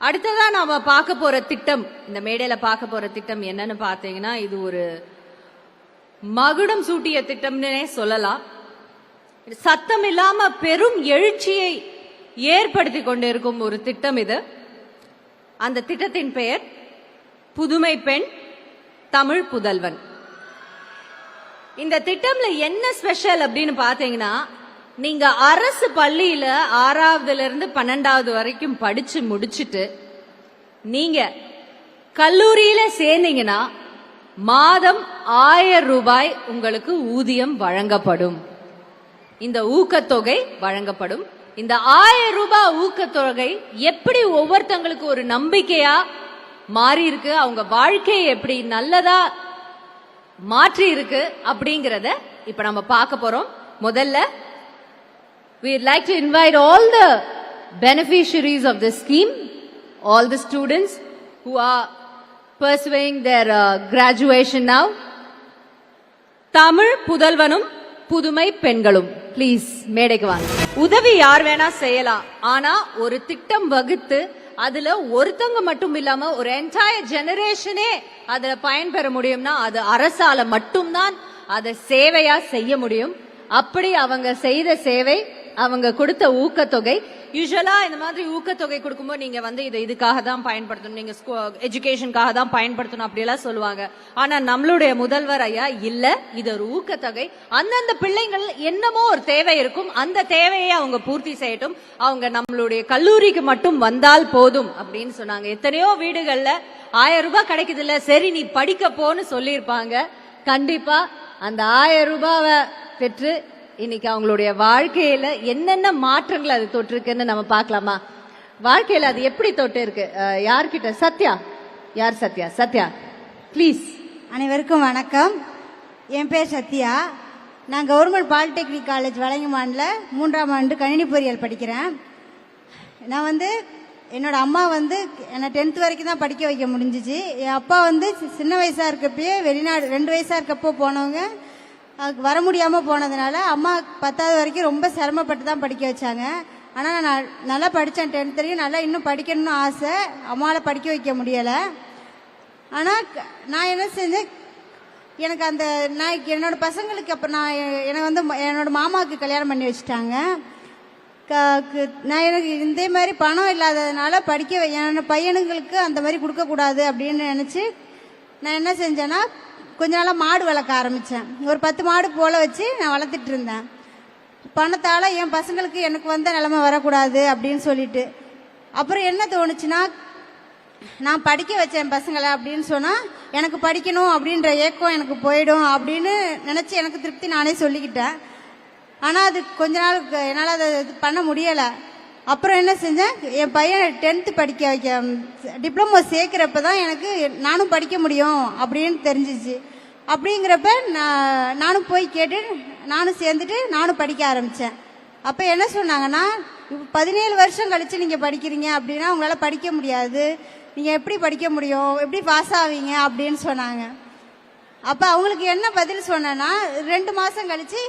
அடுத்ததா நாம பார்க்க போற திட்டம், இந்த மேடையில பார்க்க போற திட்டம் என்னன்னு பாத்தீங்கன்னா, இது ஒரு மகுடம் சூட்டிய திட்டம்னே சொல்லலாம். சத்தம் இல்லாம பெரும் எழுச்சியை ஏற்படுத்தி கொண்டிருக்கும் ஒரு திட்டம் இது. அந்த திட்டத்தின் பெயர் புதுமை பெண் தமிழ் புதல்வன். இந்த திட்டம்ல என்ன ஸ்பெஷல் அப்படின்னு பாத்தீங்கன்னா, நீங்க அரசு பள்ளியில 6வதுல இருந்து 12வது வரைக்கும் படிச்சு முடிச்சிட்டு நீங்க கல்லூரியில சேர்ந்தீங்கன்னா மாதம் 1000 ரூபாய் உங்களுக்கு ஊதியம் வழங்கப்படும். இந்த ஊக்கத்தொகை வழங்கப்படும். இந்த 1000 ரூபாய் ஊக்கத்தொகை எப்படி ஒவ்வொருத்தங்களுக்கு ஒரு நம்பிக்கையா மாறி இருக்கு, அவங்க வாழ்க்கையை எப்படி நல்லதா மாற்றி இருக்கு அப்படிங்கறத இப்ப நம்ம பார்க்க போறோம். முதல்ல we'd like to invite all the beneficiaries of this scheme, all the students who are pursuing their graduation now. Tamil புதல்வனும் புதுமை பெண்களும் ப்ளீஸ் மேடைக்கு வாங்க. உதவி யார் வேணா செய்யலாம், ஆனா ஒரு திட்டம் வகுத்து அதுல ஒருத்தங்க மட்டும் இல்லாம ஒரு என்டையர் ஜெனரேஷனே அதுல பயன்பெற முடியும்னா அது அரசால மட்டும்தான் அதை சேவையா செய்ய முடியும். அப்படி அவங்க செய்த சேவை, அவங்க கொடுத்த ஊக்கத்தொகை. யூசுவலா இந்த மாதிரி ஊக்கத்தொகை கொடுக்கும்போது நீங்க இதை இதுக்காக தான் பயன்படுத்தணும், நீங்க எஜுகேஷனுக்காக தான் பயன்படுத்தணும் அப்படியெல்லாம் சொல்லுவாங்க. ஆனா நம்மளுடைய முதல்வர் ஐயா இல்ல, இது ஒரு ஊக்கத்தொகை. அந்தந்த பிள்ளைங்கள் என்னமோ ஒரு தேவை இருக்கும், அந்த தேவையை அவங்க பூர்த்தி செய்யட்டும், அவங்க நம்மளுடைய கல்லூரிக்கு மட்டும் வந்தால் போதும் அப்படின்னு சொன்னாங்க. எத்தனையோ வீடுகள்ல 1000 ரூபாய் கிடைக்குது இல்ல, சரி நீ படிக்க போன்னு சொல்லியிருப்பாங்க. கண்டிப்பா அந்த 1000 ரூபாவை பெற்று இன்னைக்கு அவங்களுடைய வாழ்க்கையில என்னென்ன மாற்றங்கள் அது தொட்டிருக்குன்னு நம்ம பார்க்கலாமா? வாழ்க்கையில அது எப்படி தொட்டு இருக்கு? யார்கிட்ட? சத்யா. யார் சத்யா? சத்யா ப்ளீஸ். அனைவருக்கும் வணக்கம். என் பேர் சத்யா. நான் கவர்மெண்ட் பாலிடெக்னிக் காலேஜ் வலங்கமான்ல 3ஆம் ஆண்டு கணினி பொறியியல் படிக்கிறேன். நான் என்னோட அம்மா என்னை 10th வரைக்கும் தான் படிக்க வைக்க முடிஞ்சிச்சு. என் அப்பா சின்ன வயசா இருக்கப்பயே வெளிநாடு 2 வயசா இருக்கப்போ போனவங்க, அதுக்கு வர முடியாமல் போனதுனால அம்மா 10வது வரைக்கும் ரொம்ப சிரமப்பட்டு தான் படிக்க வச்சாங்க. ஆனால் நான் நல்லா படித்தேன். 10th வரைக்கும் நல்லா இன்னும் படிக்கணும்னு ஆசை, அம்மாவால் படிக்க வைக்க முடியலை. ஆனால் நான் என்ன செஞ்சேன், எனக்கு நான் என்னோட பசங்களுக்கு அப்போ எனக்கு என்னோட மாமாவுக்கு கல்யாணம் பண்ணி வச்சுட்டாங்க. நான் எனக்கு இதே மாதிரி பணம் இல்லாததுனால என்னோட பையனுங்களுக்கு அந்த மாதிரி கொடுக்கக்கூடாது அப்படின்னு நினச்சி நான் என்ன செஞ்சேன்னா, கொஞ்ச நாளாக மாடு வளர்க்க ஆரம்பித்தேன். ஒரு 10 மாடு போல் வச்சு நான் வளர்த்துட்டு இருந்தேன். பணத்தால் என் பசங்களுக்கு எனக்கு நிலைமை வரக்கூடாது அப்படின்னு சொல்லிட்டு, அப்புறம் என்ன தோணுச்சுன்னா, நான் படிக்க வச்சேன் என் பசங்களை அப்படின்னு சொன்னால் எனக்கு படிக்கணும் அப்படின்ற ஏக்கம் எனக்கு போயிடும் அப்படின்னு நினச்சி எனக்கு திருப்தி நானே சொல்லிக்கிட்டேன். ஆனால் அது கொஞ்ச நாள் என்னால் அதை பண்ண முடியலை. அப்புறம் என்ன செஞ்சேன், என் பையன் 10th படிக்க வைக்க டிப்ளமோ சேர்க்குறப்ப தான் எனக்கு நானும் படிக்க முடியும் அப்படின்னு தெரிஞ்சிச்சு. அப்படிங்கிறப்ப நானும் போய் கேட்டு நானும் சேர்ந்துட்டு நானும் படிக்க ஆரம்பித்தேன். அப்போ என்ன சொன்னாங்கன்னா, இப்போ 17 வருஷம் கழித்து நீங்கள் படிக்கிறீங்க அப்படின்னா உங்களால் படிக்க முடியாது, நீங்கள் எப்படி படிக்க முடியும், எப்படி பாஸ் ஆவீங்க அப்படின்னு சொன்னாங்க. அப்போ அவங்களுக்கு என்ன பதில் சொன்னேன்னா, 2 மாதம் கழித்து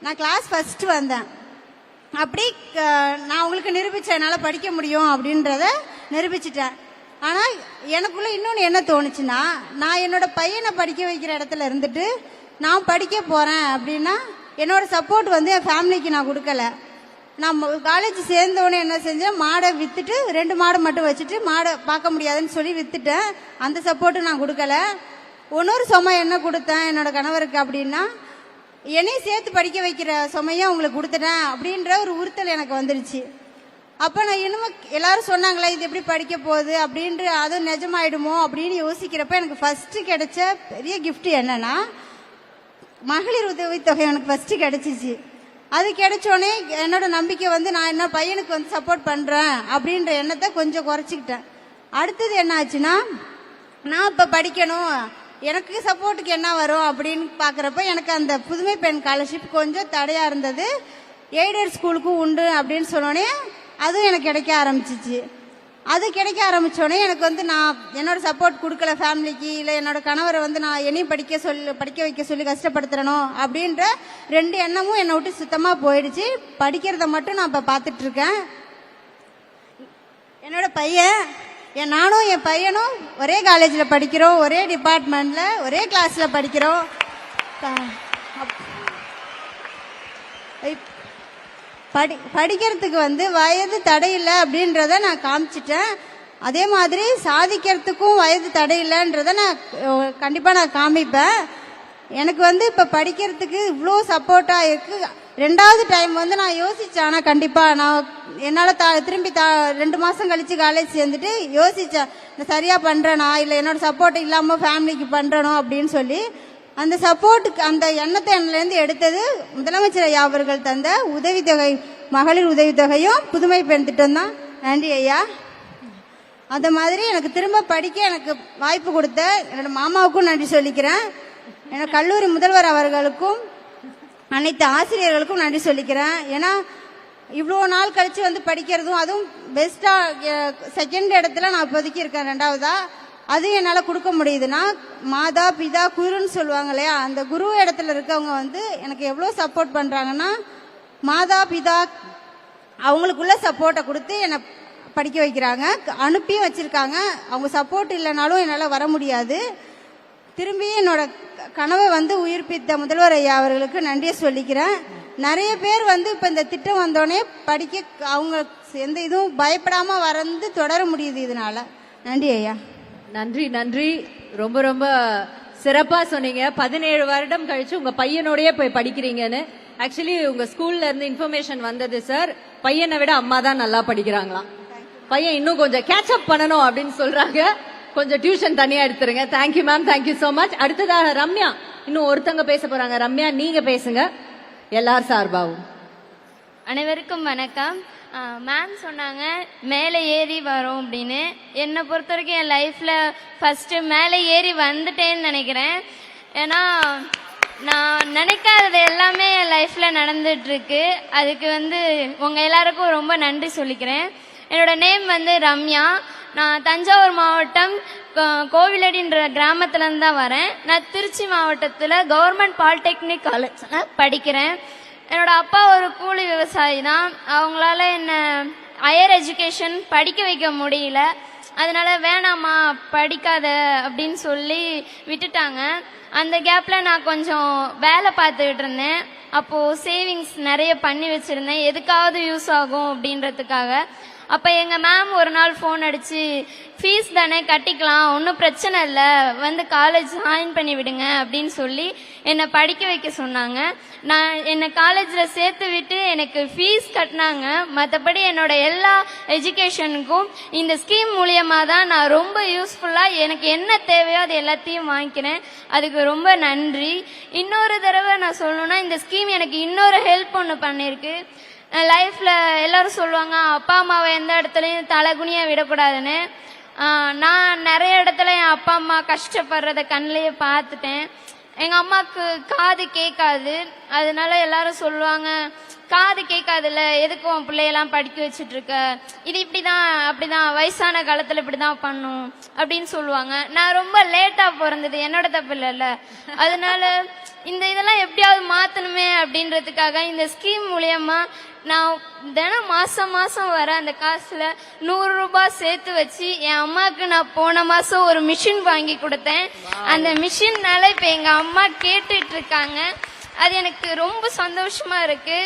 நான் கிளாஸ் ஃபஸ்ட்டு வந்தேன். அப்படி நான் உங்களுக்கு நிரூபித்தேன் என்னால் படிக்க முடியும் அப்படின்றத நிரூபிச்சிட்டேன். ஆனால் எனக்குள்ளே இன்னொன்று என்ன தோணுச்சுன்னா, நான் என்னோட பையனை படிக்க வைக்கிற இடத்துல இருந்துட்டு நான் படிக்க போகிறேன் அப்படின்னா என்னோட சப்போர்ட் என் ஃபேமிலிக்கு நான் கொடுக்கல. நான் காலேஜ் சேர்ந்தோடனே என்ன செஞ்சேன், மாடை விற்றுட்டு 2 மாடை மட்டும் வச்சுட்டு மாடை பார்க்க முடியாதுன்னு சொல்லி விற்றுட்டேன். அந்த சப்போர்ட்டு நான் கொடுக்கல. இன்னொரு சுமை என்ன கொடுத்தேன் என்னோட கணவருக்கு அப்படின்னா, என்னையும் சேர்த்து படிக்க வைக்கிற சுமையும் அவங்களுக்கு கொடுத்துட்டேன் அப்படின்ற ஒரு உறுத்தல் எனக்கு வந்துருச்சு. அப்போ நான் இன்னமும் எல்லாரும் சொன்னாங்களே இது எப்படி படிக்க போகுது அப்படின்ற, அதுவும் நிஜமாயிடுமோ அப்படின்னு யோசிக்கிறப்ப எனக்கு ஃபஸ்ட்டு கிடைச்ச பெரிய கிஃப்ட் என்னன்னா, மகளிர் உதவித்தொகை எனக்கு ஃபஸ்ட்டு கிடைச்சிச்சு. அது கிடைச்சோடனே என்னோட நம்பிக்கை நான் என்ன பையனுக்கு சப்போர்ட் பண்ணுறேன் அப்படின்ற எண்ணத்தை கொஞ்சம் குறைச்சிக்கிட்டேன். அடுத்தது என்ன ஆச்சுன்னா, நான் இப்போ படிக்கணும், எனக்கு சப்போர்ட்டுக்கு என்ன வரும் அப்படின்னு பார்க்குறப்ப எனக்கு அந்த புதுமை பெண் ஸ்காலர்ஷிப் கொஞ்சம் தடையாக இருந்தது. எய்டட் ஸ்கூலுக்கும் உண்டு அப்படின்னு சொன்னோடனே அதுவும் எனக்கு கிடைக்க ஆரம்பிச்சிச்சு. அது கிடைக்க ஆரம்பித்தோடனே எனக்கு நான் என்னோட சப்போர்ட் கொடுக்கல ஃபேமிலிக்கு, இல்லை என்னோட கணவரை நான் என்னையும் படிக்க வைக்க சொல்லி கஷ்டப்படுத்துறணும் அப்படின்ற 2 எண்ணமும் என்னை விட்டு சுத்தமாக போயிடுச்சு. படிக்கிறத மட்டும் நான் இப்போ பார்த்துட்ருக்கேன். என்னோட பையன் நானும் என் பையனும் ஒரே காலேஜில் படிக்கிறோம், ஒரே டிபார்ட்மெண்ட்டில் ஒரே கிளாஸில் படிக்கிறோம். படிக்கிறதுக்கு வயது தடையில்லை அப்படின்றத நான் காமிச்சிட்டேன். அதே மாதிரி சாதிக்கிறதுக்கும் வயது தடையில்லைன்றத நான் கண்டிப்பாக நான் காமிப்பேன். எனக்கு இப்போ படிக்கிறதுக்கு இவ்வளோ சப்போர்ட்டாக இருக்குது. 2வது டைம் நான் யோசித்தேன். ஆனால் கண்டிப்பாக நான் என்னால் திரும்பி 2 மாதம் கழித்து காலேஜ் சேர்ந்துட்டு யோசித்தேன், நான் சரியாக பண்ணுறேனா இல்லை என்னோடய சப்போர்ட் இல்லாமல் ஃபேமிலிக்கு பண்ணுறனோ அப்படின்னு சொல்லி. அந்த சப்போர்ட்டுக்கு அந்த எண்ணத்தை என்னிலேருந்து எடுத்தது முதலமைச்சர் ஐயா அவர்கள் தந்த உதவித்தொகை, மகளிர் உதவித்தொகையும் புதுமை பெண் திட்டம் தான். நன்றி ஐயா. அந்த மாதிரி எனக்கு திரும்ப படிக்க எனக்கு வாய்ப்பு கொடுத்த என்னோட மாமாவுக்கும் நன்றி சொல்லிக்கிறேன். என்னோட கல்லூரி முதல்வர் அவர்களுக்கும் அனைத்து ஆசிரியர்களுக்கும் நன்றி சொல்லிக்கிறேன். ஏன்னா இவ்வளோ நாள் கழித்து படிக்கிறதும் அதுவும் பெஸ்ட்டாக 2nd இடத்துல நான் இப்போதைக்கு இருக்கேன். 2வதா அது என்னால் கொடுக்க முடியுதுன்னா மாதா பிதா குருன்னு சொல்லுவாங்க இல்லையா, அந்த குரு இடத்துல இருக்கவங்க எனக்கு எவ்வளோ சப்போர்ட் பண்ணுறாங்கன்னா, மாதா பிதா அவங்களுக்குள்ள சப்போர்ட்டை கொடுத்து என்னை படிக்க வைக்கிறாங்க, அனுப்பியும் வச்சுருக்காங்க. அவங்க சப்போர்ட் இல்லைனாலும் என்னால் வர முடியாது. திரும்பி என்னோட கனவை உயிர்ப்பித்த முதல்வர் ஐயா அவர்களுக்கு நன்றியை சொல்லிக்கிறேன். நிறைய பேர் இப்போ இந்த திட்டம் வந்தோடனே படிக்க அவங்க எந்த இதுவும் பயப்படாமல் தொடர முடியுது இதனால. நன்றி ஐயா. நன்றி நன்றி. ரொம்ப ரொம்ப சிறப்பா சொன்னீங்க. 17 வருடம் கழிச்சு உங்க பையனோடய போய் படிக்கிறீங்கன்னு. ஆக்சுவலி உங்க ஸ்கூல்ல இருந்து இன்ஃபர்மேஷன் வந்தது சார், பையனை விட அம்மா தான் நல்லா படிக்கிறாங்களாம். பையன் இன்னும் கொஞ்சம் கேட்சப் பண்ணணும் அப்படின்னு சொல்றாங்க. கொஞ்சம் டியூஷன் தனியா எடுத்துருங்க. Thank you ma'am, thank you so much. அடுத்ததாக ரம்யா இன்னும் ஒருத்தங்க பேச போறாங்க. ரம்யா நீங்க பேசுங்க எல்லார் சார்பாவும். அனைவருக்கும் வணக்கம். மேம் சொன்னாங்க மேலே ஏறி வரும் அப்படின்னு. என்னை பொறுத்த வரைக்கும் என் லைஃப்பில் ஃபஸ்ட்டு மேலே ஏறி வந்துட்டேன்னு நினைக்கிறேன். ஏன்னா நான் நினைக்காதது எல்லாமே என் லைஃப்பில் நடந்துகிட்ருக்கு. அதுக்கு உங்கள் எல்லாருக்கும் ரொம்ப நன்றி சொல்லிக்கிறேன். என்னோட நேம் ரம்யா. நான் தஞ்சாவூர் மாவட்டம் கோவிலடின்ற கிராமத்துலேருந்து தான் வரேன். நான் திருச்சி மாவட்டத்தில் கவர்மெண்ட் பாலிடெக்னிக் காலேஜில் படிக்கிறேன். என்னோட அப்பா ஒரு கூலி விவசாயி தான். அவங்களால என்னை ஹையர் எஜுகேஷன் படிக்க வைக்க முடியல. அதனால வேணாம்மா படிக்காத அப்படின்னு சொல்லி விட்டுட்டாங்க. அந்த கேப்பில் நான் கொஞ்சம் வேலை பார்த்துக்கிட்டு இருந்தேன். அப்போது சேவிங்ஸ் நிறைய பண்ணி வச்சுருந்தேன், எதுக்காவது யூஸ் ஆகும் அப்படின்றதுக்காக. அப்போ எங்கள் மேம் ஒரு நாள் ஃபோன் அடித்து, ஃபீஸ் தானே கட்டிக்கலாம், ஒன்றும் பிரச்சனை இல்லை, காலேஜ் ஜாயின் பண்ணி விடுங்க அப்படின்னு சொல்லி என்னை படிக்க வைக்க சொன்னாங்க. நான் என்னை காலேஜில் சேர்த்து விட்டு எனக்கு ஃபீஸ் கட்டினாங்க. மற்றபடி என்னோட எல்லா எஜுகேஷனுக்கும் இந்த ஸ்கீம் மூலியமாக தான் நான் ரொம்ப யூஸ்ஃபுல்லாக எனக்கு என்ன தேவையோ அது எல்லாத்தையும் வாங்கிக்கிறேன். அதுக்கு ரொம்ப நன்றி. இன்னொரு தடவை நான் சொல்லணுன்னா, இந்த ஸ்கீம் எனக்கு இன்னொரு ஹெல்ப் ஒன்று பண்ணியிருக்கு. லைஃப்பில் எல்லோரும் சொல்லுவாங்க அப்பா அம்மாவை எந்த இடத்துலையும் தலைகுனியாக விடக்கூடாதுன்னு. நான் நிறைய இடத்துல என் அப்பா அம்மா கஷ்டப்படுறத கண்ணிலேயே பார்த்துட்டேன். எங்கள் அம்மாவுக்கு காது கேட்காது. அதனால எல்லாரும் சொல்லுவாங்க, காது கேட்காதுல்ல, எதுக்கும் உன் பிள்ளையெல்லாம் படிக்க வச்சுட்டு இருக்க, இது இப்படிதான் அப்படிதான் வயசான காலத்தில் இப்படிதான் பண்ணும் அப்படின்னு சொல்லுவாங்க. நான் ரொம்ப லேட்டாக பிறந்தது என்னோட தப்பு இல்லைல்ல. அதனால இதெல்லாம் எப்படியாவது மாற்றணுமே அப்படின்றதுக்காக இந்த ஸ்கீம் மூலியமா நான் தினம் மாசம் வர அந்த காசுல 100 ரூபாய் சேர்த்து வச்சு என் அம்மாவுக்கு நான் போன மாசம் ஒரு மிஷின் வாங்கி கொடுத்தேன். அந்த மிஷின்னால இப்ப எங்க அம்மா கேட்டுட்டு இருக்காங்க. அது எனக்கு ரொம்ப சந்தோஷமா இருக்கு.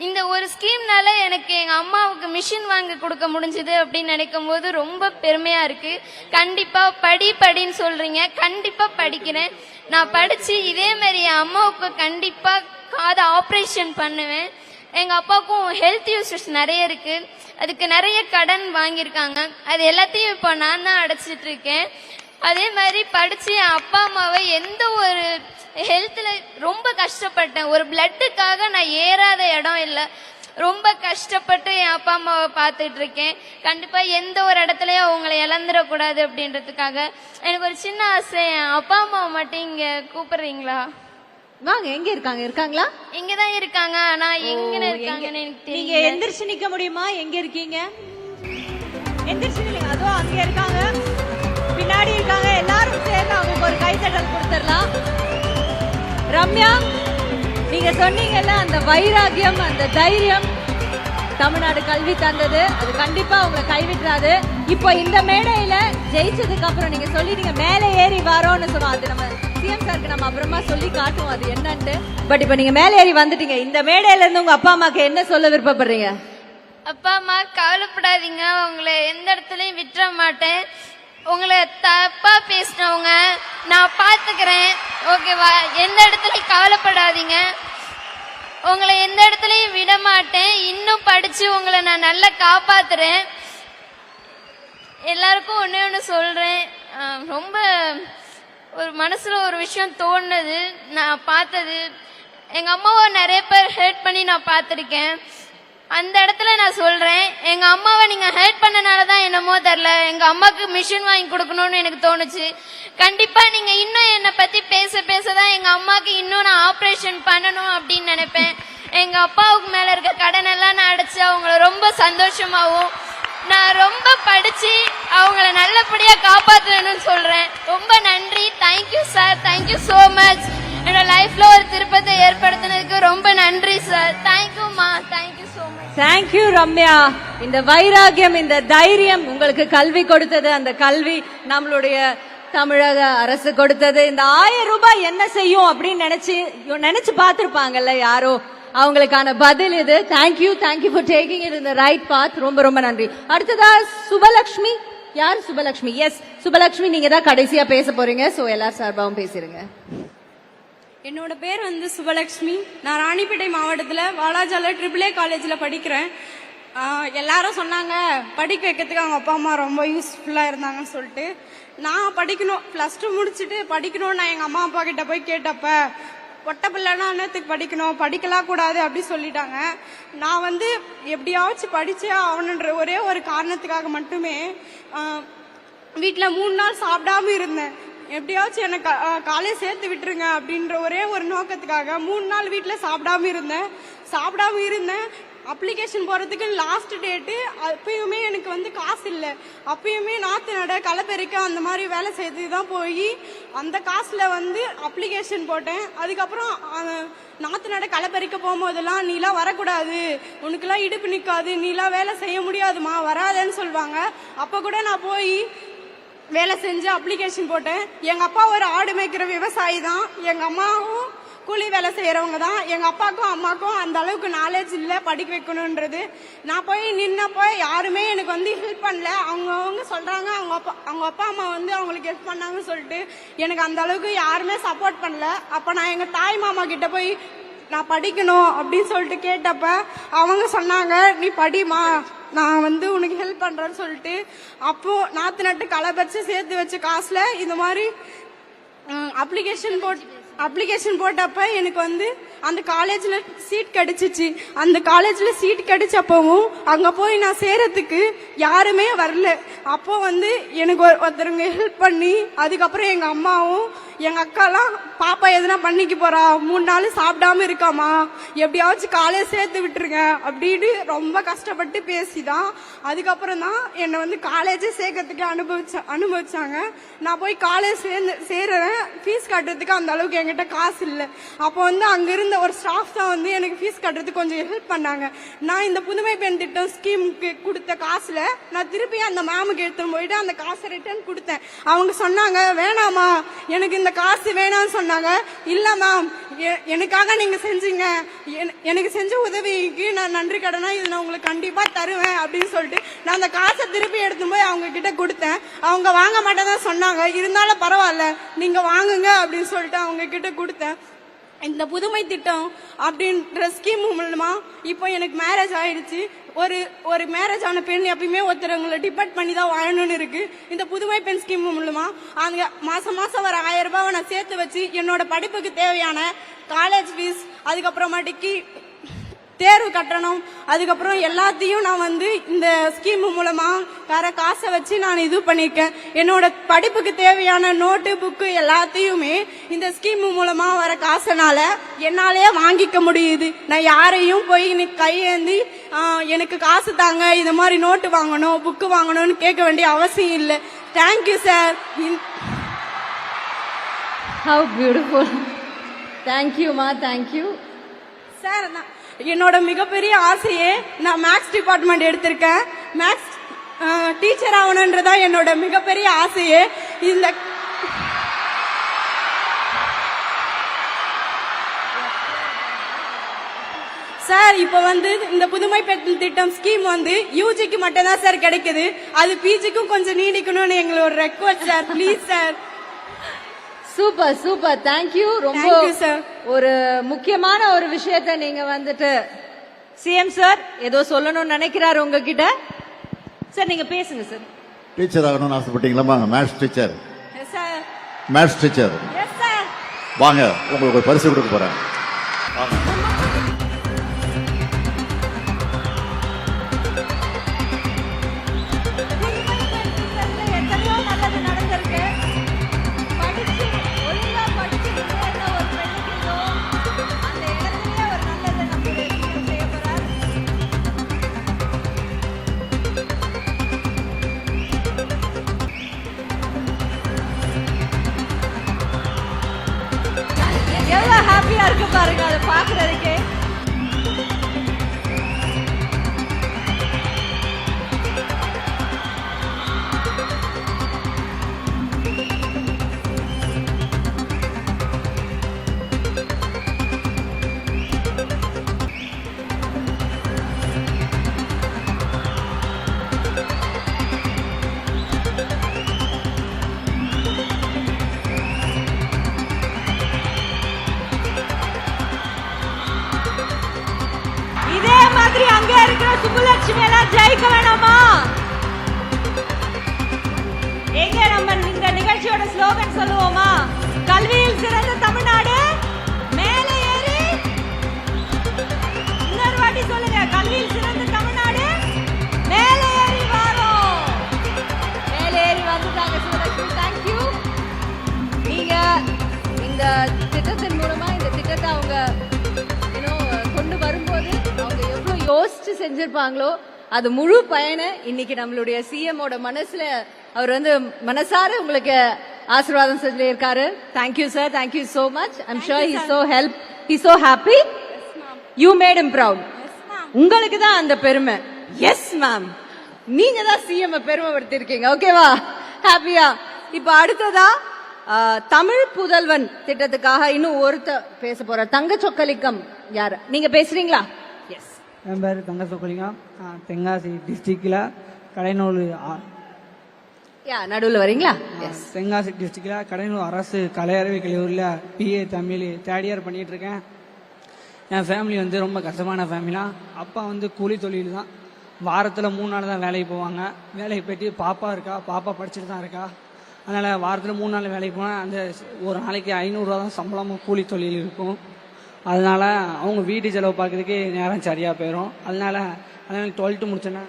இந்த ஒரு ஸ்கீம்னால எனக்கு எங்க அம்மாவுக்கு மிஷின் வாங்கி கொடுக்க முடிஞ்சது அப்படின்னு நினைக்கும் போது ரொம்ப பெருமையா இருக்கு. கண்டிப்பா படின்னு சொல்றீங்க, கண்டிப்பா படிக்கிறேன். நான் படிச்சு இதே மாதிரி என் அம்மாவுக்கு கண்டிப்பா காது ஆப்ரேஷன் பண்ணுவேன். எங்க அப்பாவுக்கும் ஹெல்த் இஷ்யூஸ் நிறைய இருக்கு, அதுக்கு நிறைய கடன் வாங்கியிருக்காங்க. அது எல்லாத்தையும் இப்போ நான் தான் அடைச்சிட்டு இருக்கேன். அதே மாதிரி படிச்சு என் அப்பா அம்மாவை எந்த ஒரு ஹெல்த்ல ரொம்ப கஷ்டப்பட்டேன். ஒரு பிளட்டுக்காக நான் ஏறாத இடம் இல்லை. ரொம்ப கஷ்டப்பட்டு என் அப்பா அம்மாவை பார்த்துட்டு இருக்கேன். கண்டிப்பா எந்த ஒரு இடத்துலயும் அவங்களை இழந்துடக்கூடாது அப்படின்றதுக்காக எனக்கு ஒரு சின்ன ஆசை, என் அப்பா அம்மாவை மட்டும் இங்க கூப்பிடுறீங்களா? வாங்க. எங்க இருக்காங்க? இருக்காங்களா? இங்கதான் இருக்காங்க. நான் எங்க இருக்காங்கன்னு எனக்கு தெரியல. நீங்க எந்திரிச்சு நிக்க முடியுமா? எங்க இருக்கீங்க? எந்திரிச்சு நில்லுங்க. அதோ அங்க இருக்காங்க, பின்னாடி இருக்காங்க. எல்லாரும் சேர்ந்து அவங்களுக்கு ஒரு கைத்தட்டல் கொடுத்துடலாம். ரம்யா, நீங்க சொன்னீங்கல்ல அந்த வைராகியம், அந்த தைரியம் தமிழ்நாடு கல்வி தந்தது, அது கண்டிப்பா உங்களை கைவிட்டுறாது. இப்போ இந்த மேடையில ஜெயிச்சதுக்கு அப்புறம் நீங்க சொல்லிட்டீங்க மேலே ஏறி வரோம்னு சொன்னோம். அது நம்ம சிஎம் சாருக்கு நம்ம அப்புறமா சொல்லி காட்டுவோம் அது என்னன்ட்டு. பட் இப்போ நீங்க மேலே ஏறி வந்துட்டீங்க. இந்த மேடையில இருந்து உங்க அப்பா அம்மாக்கு என்ன சொல்ல விருப்பப்படுறீங்க? அப்பா அம்மா கவலைப்படாதீங்க, உங்களை எந்த இடத்துலயும் விட்டுற மாட்டேன். உங்களை தப்பா பேசினவங்க நான் பாத்துக்கிறேன், ஓகேவா? எந்த இடத்துலயும் கவலைப்படாதீங்க, உங்களை எந்த இடத்துலயும் விட மாட்டேன். இன்னும் படிச்சு உங்களை நான் நல்லா காப்பாத்துறேன். எல்லாருக்கும் ஒண்ணே ஒன்று சொல்றேன், ரொம்ப ஒரு மனசுல ஒரு விஷயம் தோணுது. நான் பார்த்தது, எங்க அம்மாவை நிறைய பேர் ஹெல்ப் பண்ணி நான் பார்த்துருக்கேன். அந்த இடத்துல நான் சொல்றேன், எங்க அம்மாவை நீங்க ஹெல்ப் பண்ணனாலதான் என்னமோ தெரியல, எங்க அம்மாக்கு மிஷின் வாங்கி கொடுக்கணும்னு எனக்கு தோணுச்சு. கண்டிப்பா நீங்க இன்னும் என்னை பத்தி பேச பேசதான் எங்க அம்மாக்கு இன்னும் நான் ஆப்ரேஷன் பண்ணணும் அப்படின்னு நினைப்பேன். எங்க அப்பாவுக்கு மேல இருக்க கடன் எல்லாம் நான் அடைச்சு அவங்கள ரொம்ப சந்தோஷமாவும் நான் ரொம்ப படிச்சு அவங்கள நல்லபடியா காப்பாற்றணும்னு சொல்றேன். ரொம்ப நன்றி. Thank you sir, thank you so much. என்னோட லைஃப்ல ஒரு திருப்பத்தை ஏற்படுத்தினதுக்கு ரொம்ப நன்றி சார். தேங்க்யூமா, thank you so much. Thank you Ramya. இந்த வைராகியம், இந்த தைரியம் உங்களுக்கு கல்வி கொடுத்தது. அந்த கல்வி நம்மளுடைய தமிழக அரசு கொடுத்தது. இந்த 1000 ரூபாய் என்ன செய்யும் அப்படின்னு நினைச்சு பார்த்திருப்பாங்கல்ல யாரோ, அவங்களுக்கான பதில் இது. Thank you, thank you for taking it in the right path. ரொம்ப ரொம்ப நன்றி. அடுத்ததா சுபலக்ஷ்மி. யார் சுபலக்ஷ்மி? எஸ் சுபலக்ஷ்மி, நீங்க தான் கடைசியா பேச போறீங்க. சோ எல்லாரும் சார்பாகவும் பேசிருங்க. என்னோட பேர் வந்து சுபலக்ஷ்மி. நான் ராணிப்பேட்டை மாவட்டத்தில் வாலாஜால AAA காலேஜில் படிக்கிறேன். எல்லாரும் சொன்னாங்க படிக்க வைக்கிறதுக்கு அவங்க அப்பா அம்மா ரொம்ப யூஸ்ஃபுல்லாக இருந்தாங்கன்னு சொல்லிட்டு நான் படிக்கணும், +2 முடிச்சுட்டு படிக்கணும்னு நான் எங்கள் அம்மா அப்பா கிட்ட போய் கேட்டப்ப பொட்ட பிள்ளைனா என்னத்துக்கு படிக்கணும், படிக்கலாம் கூடாது அப்படி சொல்லிட்டாங்க. நான் வந்து எப்படியாச்சும் படிச்சே ஆகணுன்ற ஒரே ஒரு காரணத்துக்காக மட்டுமே வீட்டில் 3 நாள் சாப்பிடாம இருந்தேன். எப்படியாச்சும் எனக்கு காலேஜ் சேர்த்து விட்டுருங்க அப்படின்ற ஒரே ஒரு நோக்கத்துக்காக 3 நாள் வீட்டில் சாப்பிடாம இருந்தேன். அப்ளிகேஷன் போகிறதுக்கு லாஸ்ட் டேட்டு. அப்பயுமே எனக்கு வந்து காசு இல்லை. அப்பயுமே நாற்று நட, களப்பெருக்க அந்த மாதிரி வேலை செய்து தான் போய் அந்த காசில் வந்து அப்ளிகேஷன் போட்டேன். அதுக்கப்புறம் நாற்று நட, களப்பெருக்க போகும்போதெல்லாம் நீலாம் வரக்கூடாது, உனக்குலாம் இடுப்பு நிற்காது, நீலாம் வேலை செய்ய முடியாதுமா, வராதேன்னு சொல்லுவாங்க. அப்போ கூட நான் போய் வேலை செஞ்சு அப்ளிகேஷன் போட்டேன். எங்கள் அப்பா ஒரு ஆடு மேய்க்கிற விவசாயி தான், எங்கள் அம்மாவும் கூலி வேலை செய்கிறவங்க தான். எங்கள் அப்பாவுக்கும் அம்மாவுக்கும் அந்த அளவுக்கு நாலேஜ் இல்லை படிக்க வைக்கணுன்றது. நான் போய் நின்னப்போ யாருமே எனக்கு வந்து ஹெல்ப் பண்ணல. அவங்க சொல்கிறாங்க அவங்க அப்பா அம்மா வந்து அவங்களுக்கு ஹெல்ப் பண்ணாங்கன்னு சொல்லிட்டு எனக்கு அந்த அளவுக்கு யாருமே சப்போர்ட் பண்ணல. அப்போ நான் எங்கள் தாய் மாமா கிட்ட போய் நான் படிக்கணும் அப்படின்னு சொல்லிட்டு கேட்டப்ப அவங்க சொன்னாங்க, நீ படிமா, நான் வந்து உனக்கு ஹெல்ப் பண்ணுறேன்னு சொல்லிட்டு அப்போ நாற்று நட்டு களை பறிச்சு சேர்த்து வச்ச காசுல இந்த மாதிரி அப்ளிகேஷன் போட்டப்ப எனக்கு வந்து அந்த காலேஜ்ல சீட் கிடைச்சிச்சு. அந்த காலேஜ்ல சீட் கிடைச்சப்பவும் அங்க போய் நான் சேரத்துக்கு யாருமே வரல. அப்போ வந்து எனக்கு ஒருத்தருங்க ஹெல்ப் பண்ணி அதுக்கப்புறம் எங்க அம்மாவும் எங்க அக்காலாம் பாப்பா எதுனா பண்ணிக்க போறா, 3 நாள் சாப்பிடாம இருக்காமா, எப்படியாச்சும் காலேஜ் சேர்த்து விட்டுருங்க அப்படின்னு ரொம்ப கஷ்டப்பட்டு பேசிதான் அதுக்கப்புறம் தான் என்னை வந்து காலேஜே சேர்க்கறதுக்கு அனுபவிச்சாங்க. நான் போய் காலேஜ் சேர்றேன். ஃபீஸ் கட்டுறதுக்கு அந்த அளவுக்கு என்கிட்ட காசு இல்லை. அப்போ வந்து அங்க இருந்த ஒரு ஸ்டாஃப் தான் வந்து எனக்கு ஃபீஸ் கட்டுறதுக்கு கொஞ்சம் ஹெல்ப் பண்ணாங்க. நான் இந்த புதுமை பெண் திட்டம் ஸ்கீமுக்கு கொடுத்த காசுல நான் திருப்பி அந்த மேமுக்கு எடுத்துன்னு போயிட்டு அந்த காசை ரிட்டர்ன் கொடுத்தேன். அவங்க சொன்னாங்க, வேணாமா, எனக்கு இந்த காசு வேணாம்னு சொன்னாங்க. இல்ல மேம், எனக்காக நீங்க செஞ்சீங்க, எனக்கு செஞ்ச உதவிக்கு நான் நன்றி கடனா இது நான் உங்களுக்கு கண்டிப்பா தருவேன் அப்படின்னு சொல்லிட்டு நான் அந்த காசை திருப்பி எடுத்து போய் அவங்க கிட்ட கொடுத்தேன். அவங்க வாங்க மாட்டேதான் சொன்னாங்க. இருந்தாலும் பரவாயில்ல, நீங்க வாங்குங்க அப்படின்னு சொல்லிட்டு அவங்க கிட்ட கொடுத்தேன். இந்த புதுமை திட்டம் அப்படின்ற ஸ்கீம் மூலமா இப்போ எனக்கு மேரேஜ் ஆயிடுச்சு. ஒரு மேரேஜ் ஆன பெண் எப்பயுமே ஒருத்தரவங்களை டிபெண்ட் பண்ணி தான் வாழணும்னு இருக்கு. இந்த புதுமை பெண் ஸ்கீம் மூலமா அங்க மாசம் வர 1000 ரூபாவை நான் சேர்த்து வச்சு என்னோட படிப்புக்கு தேவையான காலேஜ் ஃபீஸ், அதுக்கப்புறமாட்டிக்கு தேர்வு கட்டணம், அதுக்கப்புறம் எல்லாத்தையும் நான் வந்து இந்த ஸ்கீம் மூலமா வர காசை வச்சு நான் இது பண்ணியிருக்கேன். என்னோட படிப்புக்கு தேவையான நோட்டு, புக்கு எல்லாத்தையுமே இந்த ஸ்கீம் மூலமா வர காசனால என்னாலேயே வாங்கிக்க முடியுது. நான் யாரையும் போய் கையேந்தி எனக்கு காசு தாங்க, இது மாதிரி நோட்டு வாங்கணும், புக்கு வாங்கணும்னு கேட்க வேண்டிய அவசியம் இல்லை. Thank you sir. How beautiful. தேங்க்யூமா, தேங்க்யூ சார். என்னோட மிகப்பெரிய ஆசையே நான் மேக்ஸ் டிபார்ட்மெண்ட் எடுத்திருக்கேன். டீச்சர் ஆகணுன்றதா என்னோட மிகப்பெரிய ஆசையே. இந்த சார் இப்போ இந்த புதுமை பெண் திட்டம் ஸ்கீம் யூஜிக்கு மட்டும் தான் சார் கிடைக்குது. அது பிஜிக்கும் கொஞ்சம் நீடிக்கணும்னு எங்களோட request sir. Please sir. Super super, thank you. ரொம்ப Thank you, sir. ஒரு முக்கியமான ஒரு விஷயத்தை நீங்க சிஎம் சார் ஏதோ சொல்லணும்னு நினைக்கிறாரு உங்ககிட்ட. சார் நீங்க பேசுங்க சார். டீச்சர் ஆகணும்னு ஆசைப்பட்டீங்களா? Maths teacher, sir. Maths teacher yes sir. வாங்க, உங்களுக்கு ஒரு பரிசு கொடுக்க போறேன். எத்தனையோ நல்லது நடந்திருக்கு. படிச்சு ஒழுங்கா படிச்சு முன்னேறின ஒரு பெண்ணுக்கு இதோ அந்த இடத்துலயே ஒரு நல்லது நம்மளுடைய சிஎம் செய்ய போறார். எவ்வளவு ஹாப்பியா இருக்கு பாருங்க அதை பாக்குறதுக்கே. இதே மாதிரி அங்க இருக்கிற சுப்புலட்சுமி எல்லாம் ஜெயிக்க வேணாமா? எங்க நம்ம இந்த நிகழ்ச்சியோட ஸ்லோகன் சொல்லுவோமா? கல்வியில் சிறந்த தமிழ்நாடு மேலே ஏறி. இன்னொரு வாட்டி சொல்லுங்க. கல்வியில் சிறந்த தமிழ்நாடு மேலே ஏறி வரோம். மேலே ஏறி வந்துட்டாங்க சுப்புலட்சுமி. தேங்க்யூ. நீங்க இந்த திட்டத்தின் மூலமா இந்த திட்டத்தை அவங்க கொண்டு வரும்போது அவங்க எவ்வளவு யோசிச்சு செஞ்சிருப்பாங்களோ அது முழு பயனை இன்னைக்கு நம்மளுடைய சிஎம்மோட மனசுல அவர் மனசார உங்களுக்கு ஆசீர்வாதம் செஞ்சிருக்காரு. Thank you sir. Thank you so much. I'm sure he so happy. You mat him proud. உங்களுக்கு தான் அந்த பெருமை. எஸ் மேம், நீங்க தான் சிஎம் பெருமைப்படுத்திருக்கீங்க. ஓகேவா? ஹாப்பியா? இப்ப அடுத்ததா தமிழ் புதல்வன் திட்டத்துக்காக இன்னும் ஒருத்த பேச போற தங்க சொக்கலிக்கம் யாரு? நீங்க பேசுறீங்களா? எஸ். என் பேர் தங்க சொக்கலிங்கம். தென்காசி டிஸ்ட்ரிக்ட்ல கடைநூல் நடுவில் வரீங்களா? எஸ். தென்காசி டிஸ்ட்ரிக்ட்ல கடைநூல் அரசு கலை அறிவியல் கல்லூரியில் பிஏ தமிழ் தேர்ட் இயர் பண்ணிட்டு இருக்கேன். என் ஃபேமிலி ரொம்ப கஷ்டமான ஃபேமிலினா. அப்பா கூலி தொழில் தான். வாரத்தில் 3 நாள் தான் வேலைக்கு போவாங்க. வேலைக்கு போயிட்டு பாப்பா இருக்கா, பாப்பா படிச்சுட்டு தான் இருக்கா. அதனால் வாரத்தில் 3 நாள் வேலைக்கு போனால் அந்த ஒரு நாளைக்கு 500 ரூபா தான் சம்பளமும் கூலி தொழில் இருக்கும். அதனால் அவங்க வீட்டு செலவு பார்க்கறதுக்கே நேரம் சரியாக போயிடும். அதனால் 12th முடிச்சோன்னே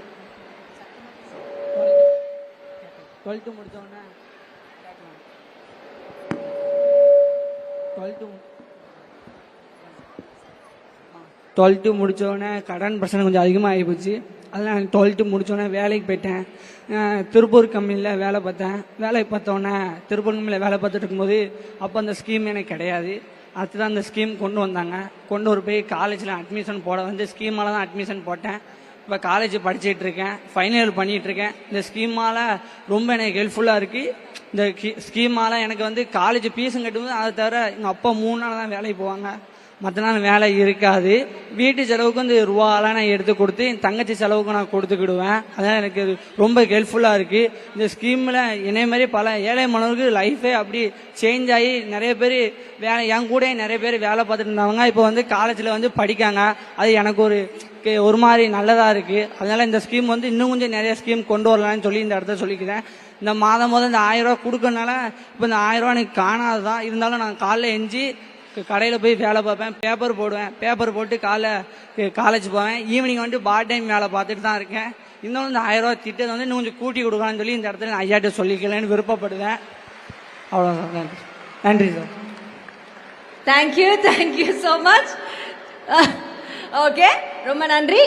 12th முடித்தோடனே கடன் பிரச்சனை கொஞ்சம் அதிகமாக ஆகி போச்சு. அதனால் 12th முடித்தோடனே வேலைக்கு போயிட்டேன். திருப்பூர் கம்பெனியில் வேலை பார்த்தேன். வேலைக்கு பார்த்தோன்னே திருப்பூர் கம்பெனியில் வேலை பார்த்துட்டு இருக்கும்போது அப்போ அந்த ஸ்கீம் எனக்கு கிடையாது. அடுத்துதான் அந்த ஸ்கீம் கொண்டு வந்தாங்க. கொண்டு போய் காலேஜில் அட்மிஷன் போட ஸ்கீமால் தான் அட்மிஷன் போட்டேன். இப்போ காலேஜ் படிச்சுட்டு இருக்கேன். ஃபைனல் இயர் பண்ணிட்டு இருக்கேன். இந்த ஸ்கீமால் ரொம்ப எனக்கு ஹெல்ப்ஃபுல்லாக இருக்குது. இந்த ஸ்கீமால் எனக்கு காலேஜ் ஃபீஸும் கட்டும்போது அதை தவிர எங்கள் அப்பா 3 நாள் தான் வேலைக்கு போவாங்க. மற்ற நாள் வேலை இருக்காது. வீட்டு செலவுக்கு ரூபாலாம் நான் எடுத்து கொடுத்து என் தங்கச்சி செலவுக்கு நான் கொடுத்துக்கிடுவேன். அதனால் எனக்கு ரொம்ப ஹெல்ப்ஃபுல்லாக இருக்குது. இந்த ஸ்கீமில் என்னை மாதிரி பல ஏழை மாணவருக்கு லைஃபே அப்படி சேஞ்ச் ஆகி நிறைய பேர் என் கூட நிறைய பேர் வேலை பார்த்துட்டு இருந்தவங்க இப்போ காலேஜில் படிக்காங்க. அது எனக்கு ஒரு மாதிரி நல்லதாக இருக்குது. அதனால் இந்த ஸ்கீம் இன்னும் கொஞ்சம் நிறைய ஸ்கீம் கொண்டு வரலான்னு சொல்லி இந்த இடத்த சொல்லிக்கிறேன். இந்த மாதம் இந்த 1000 ரூபா கொடுக்கறனால இப்போ இந்த 1000 ரூபா எனக்கு காணாது தான். இருந்தாலும் நான் காலைல எஞ்சி கடையில் போய் வேலை பார்ப்பேன், பேப்பர் போடுவேன். பேப்பர் போட்டு காலேஜ் போவேன். ஈவினிங் பார்ட் டைம் வேலை பார்த்துட்டு தான் இருக்கேன். இன்னும் இந்த 1000 ரூபா திட்டத்தை இன்னும் கொஞ்சம் கூட்டி கொடுக்கலான்னு சொல்லி இந்த இடத்துல நான் ஐயாட்ட சொல்லிக்கலன்னு விருப்பப்படுவேன். அவ்வளோதான். நன்றி sir. Thank you. Thank you so much. Okay, ரொம்ப நன்றி.